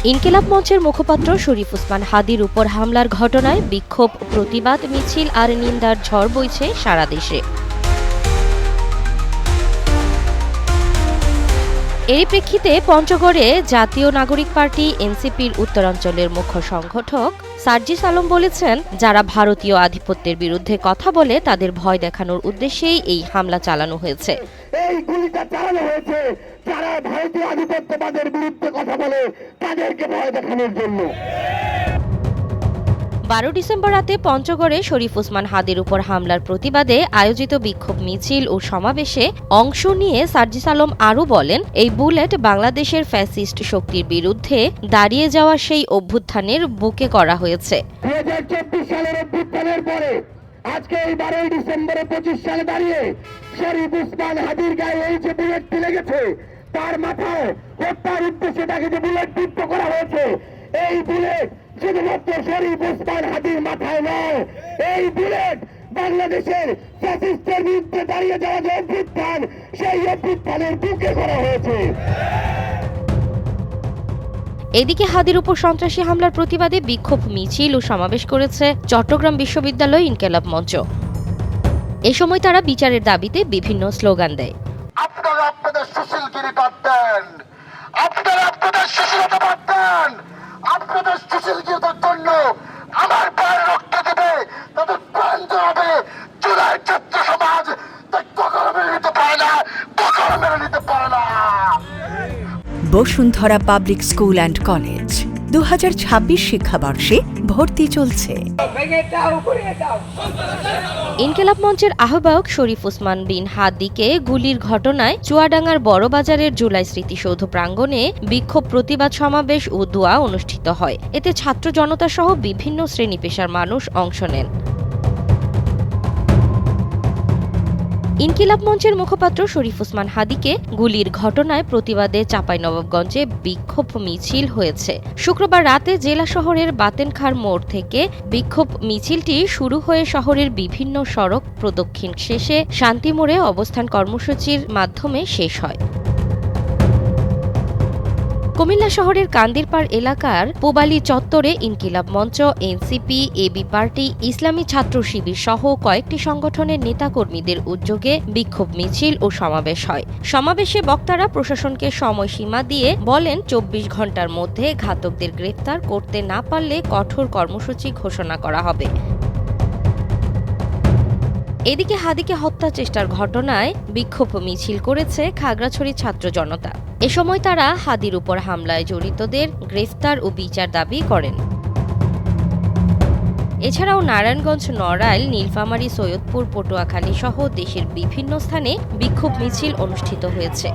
ইনকিলাব মঞ্চের মুখপাত্র শরীফ ওসমান হাদীর উপর হামলার ঘটনায় বিক্ষোভ, প্রতিবাদ মিছিল আর নিন্দার ঝড় বইছে সারা দেশে। এরই প্রেক্ষিতে পঞ্চগড়ে জাতীয় নাগরিক পার্টি এনসিপির উত্তরাঞ্চলের মুখ্য সংগঠক সার্জিস আলম বলেছেন, যারা ভারতীয় আধিপত্যের বিরুদ্ধে কথা বলে তাদের ভয় দেখানোর উদ্দেশ্যেই এই হামলা চালানো হয়েছে। এই গুলিটা চালানো হয়েছে যারা ভারতীয় আধিপত্যবাদের বিরুদ্ধে কথা বলে তাদেরকে ভয় দেখানোর জন্য। 12 ডিসেম্বর রাতে পঞ্চগড়ে শরীফ ওসমান হাদীর উপর হামলার প্রতিবাদে আয়োজিত বিক্ষোভ মিছিল ও সমাবেশে অংশ নিয়ে সার্জিস আলম আরও বলেন, এই বুলেট বাংলাদেশের ফ্যাসিস্ট শক্তির বিরুদ্ধে দাঁড়িয়ে যাওয়া সেই অভ্যুত্থানের বুকে করা হয়েছে। 2024 সালের অভ্যুত্থানের পরে আজকে এই 12 ডিসেম্বরে 25 সালে দাঁড়িয়ে শরীফ ওসমান হাদীর গায়ে এই যে বুলেটটি লেগেছে, তার মাথায় হত্যার উদ্দেশ্যে তাকে যে বুলেট বিদ্ধ করা হয়েছে, এই বুলেট শুধুমাত্র শরীফ ওসমান হাদীর মাথায় নয়, এই বুলেট বাংলাদেশের ফ্যাসিস্টের বিরুদ্ধে দাঁড়িয়ে যাওয়া যে অভ্যুত্থান, সেই অভ্যুত্থানের বুকে করা হয়েছে। এদিকে হাদীর উপর সন্ত্রাসী হামলার প্রতিবাদে বিক্ষোভ মিছিল ও সমাবেশ করেছে চট্টগ্রাম বিশ্ববিদ্যালয় ইনকিলাব মঞ্চ। এ সময় তারা বিচারের দাবিতে বিভিন্ন স্লোগান দেয়। আপনারা আপনাদের সুশীলগিরি বাদ দেন, আপনারা আপনাদের সুশীলতা বাদ দেন, আপনাদের সুশীলগিরিতার জন্য আমার প্রাণ রক্ত দেবে, তাদের প্রাণ হবে। জুলাই ছাত্র সমাজ তা কখনো মেনে নিতে পারে না, কখনো মেনে নিতে পারে না। Bashundhara public school and college 2026 শিক্ষাবর্ষে ভর্তি চলছে। ইনকিলাব মঞ্চের আহ্বায়ক শরীফ ওসমান বিন হাদীকে গুলির ঘটনায় চুয়াডাঙ্গার বড়বাজারের জুলাই স্মৃতিসৌধ প্রাঙ্গণে বিক্ষোভ, প্রতিবাদ সমাবেশ ও দোয়া অনুষ্ঠিত হয়। এতে ছাত্র জনতা সহ বিভিন্ন শ্রেণী পেশার মানুষ অংশ নেন। ইনকিলাব মঞ্চের মুখপাত্র শরীফ ওসমান হাদীকে গুলির ঘটনায় প্রতিবাদে চাঁপাইনবাবগঞ্জে বিক্ষোভ মিছিল হয়েছে। শুক্রবার রাতে জেলা শহরের বাতেনখার মোড় থেকে বিক্ষোভ মিছিলটি শুরু হয়ে শহরের বিভিন্ন সড়ক প্রদক্ষিণ শেষে শান্তি মোড়ে অবস্থান কর্মসূচির মাধ্যমে শেষ হয়। কুমিল্লা শহরের কান্দিরপাড় এলাকার পোবালি চত্বরে ইনকিলাব মঞ্চ, এনসিপি, এবি পার্টি, ইসলামী ছাত্র শিবির সহ কয়েকটি সংগঠনের নেতাকর্মীদের উদ্যোগে বিক্ষোভ মিছিল ও সমাবেশ হয়। সমাবেশে বক্তারা প্রশাসনকে সময়সীমা দিয়ে বলেন, 24 ঘণ্টার মধ্যে ঘাতকদের গ্রেফতার করতে না পারলে কঠোর কর্মসূচি ঘোষণা করা হবে। এদিকে হাদীকে হত্যা চেষ্টার ঘটনায় বিক্ষোভ মিছিল করেছে খাগড়াছড়ি ছাত্র জনতা। এ সময় তারা হাদীর উপর হামলায় জড়িতদের গ্রেফতার ও বিচার দাবি করেন। এছাড়াও নারায়ণগঞ্জ, নড়াইল, নীলফামারী, সৈয়দপুর, পটুয়াখালী সহ দেশের বিভিন্ন স্থানে বিক্ষোভ মিছিল অনুষ্ঠিত হয়েছে।